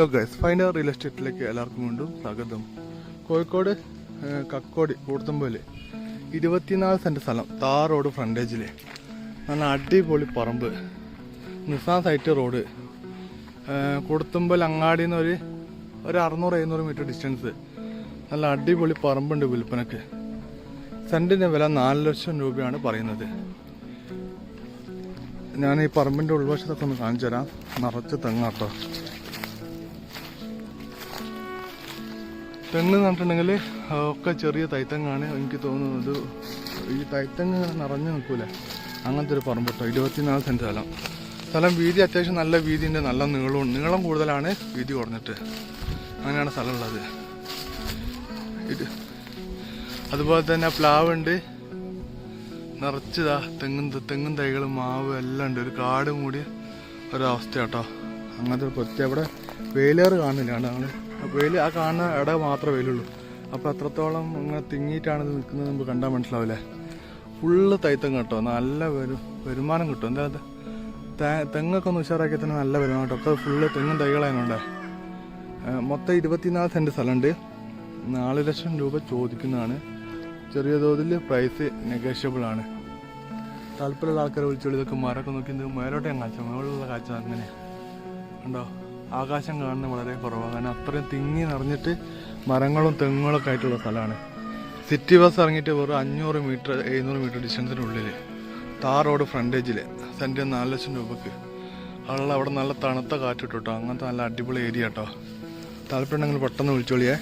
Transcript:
Hello guys, final real എസ്റ്റേറ്റിലേക്ക് എല്ലാവർക്കും വീണ്ടും സ്വാഗതം. കോഴിക്കോട് കക്കോടി കൂടത്തുമ്പോയിൽ 24 സെൻറ്റ് സ്ഥലം, താർ റോഡ് ഫ്രണ്ടേജിൽ, നല്ല അടിപൊളി പറമ്പ്, നിസാം സൈറ്റ് റോഡ്, കൂടത്തുമ്പോൽ അങ്ങാടിയിൽ നിന്ന് ഒരു 600-700 മീറ്റർ ഡിസ്റ്റൻസ്. നല്ല അടിപൊളി പറമ്പുണ്ട് വിൽപ്പനക്ക്. സെൻറ്റിൻ്റെ വില 4 ലക്ഷം രൂപയാണ് പറയുന്നത്. ഞാൻ ഈ പറമ്പിൻ്റെ ഉൾവശത്തൊക്കെ ഒന്ന് കാണിച്ചു തരാം. നിറച്ച് തെങ്ങാട്ടോ. തെങ്ങ് നട്ടിട്ടുണ്ടെങ്കിൽ ഒക്കെ ചെറിയ തൈത്തെങ്ങാണ്. എനിക്ക് തോന്നുന്നത് ഈ തൈത്തെങ്ങ് നിറഞ്ഞു നിൽക്കൂലേ, അങ്ങനത്തെ ഒരു പറമ്പ് കേട്ടോ. 24 സെൻറ്റ് സ്ഥലം വീതി അത്യാവശ്യം നല്ല വീതിൻ്റെ, നല്ല നീളം കൂടുതലാണ്, വീതി കുറഞ്ഞിട്ട് അങ്ങനെയാണ് സ്ഥലമുള്ളത്. അതുപോലെ തന്നെ പ്ലാവുണ്ട്, നിറച്ചതാ തെങ്ങും തൈകളും മാവ് എല്ലാം ഉണ്ട്. ഒരു കാട് മൂടിയ ഒരവസ്ഥ കേട്ടോ. അങ്ങനത്തെ ഒരു പ്രത്യേക ഇവിടെ വെയിലേറ് കാണുന്നില്ല. അതാണ് വെയിൽ, ആ കാണുന്ന ഇട മാത്രമേ വെയിലുള്ളൂ. അപ്പോൾ അത്രത്തോളം ഇങ്ങനെ തിങ്ങിയിട്ടാണ് ഇത് നിൽക്കുന്നത്. നമുക്ക് കണ്ടാൽ മനസ്സിലാവില്ലേ. ഫുള്ള് തൈത്തെങ്ങ് കേട്ടോ. നല്ല വരുമാനം കിട്ടും. എന്താ തെങ്ങൊക്കെ ഒന്ന് ഉഷാറാക്കി തന്നെ നല്ല വരുമാനം കേട്ടോ. ഒക്കെ ഫുള്ള് തെങ്ങും തൈകളായതുകൊണ്ട്. മൊത്തം 24 സെൻറ്റ് സ്ഥലമുണ്ട്. 4 ലക്ഷം രൂപ ചോദിക്കുന്നതാണ്. ചെറിയ തോതിൽ പ്രൈസ് നെഗോഷ്യബിൾ ആണ്. താല്പര്യമുള്ള ആൾക്കാരെ വിളിച്ചോളൂ. ഇതൊക്കെ മരമൊക്കെ നോക്കി മേലോട്ടെ കാഴ്ച, മുകളിലുള്ള കാഴ്ച അങ്ങനെ ഉണ്ടോ. ആകാശം കാണുന്നത് വളരെ കുറവാണ്. കാരണം അത്രയും തിങ്ങി നിറഞ്ഞിട്ട് മരങ്ങളും തെങ്ങുകളൊക്കെ ആയിട്ടുള്ള സ്ഥലമാണ്. സിറ്റി ബസ് ഇറങ്ങിയിട്ട് വെറും 500-700 മീറ്റർ ഡിസ്റ്റൻസിനുള്ളിൽ, താർ റോഡ് ഫ്രണ്ടേജിൽ, സെൻറ്റ് 4 ലക്ഷം രൂപക്ക്. അവിടെ നല്ല തണുത്ത കാറ്റ് കിട്ടും കേട്ടോ. അങ്ങനത്തെ നല്ല അടിപൊളി ഏരിയ കേട്ടോ. താല്പര്യമുണ്ടെങ്കിൽ പെട്ടെന്ന് വിളിച്ചോളിയേ.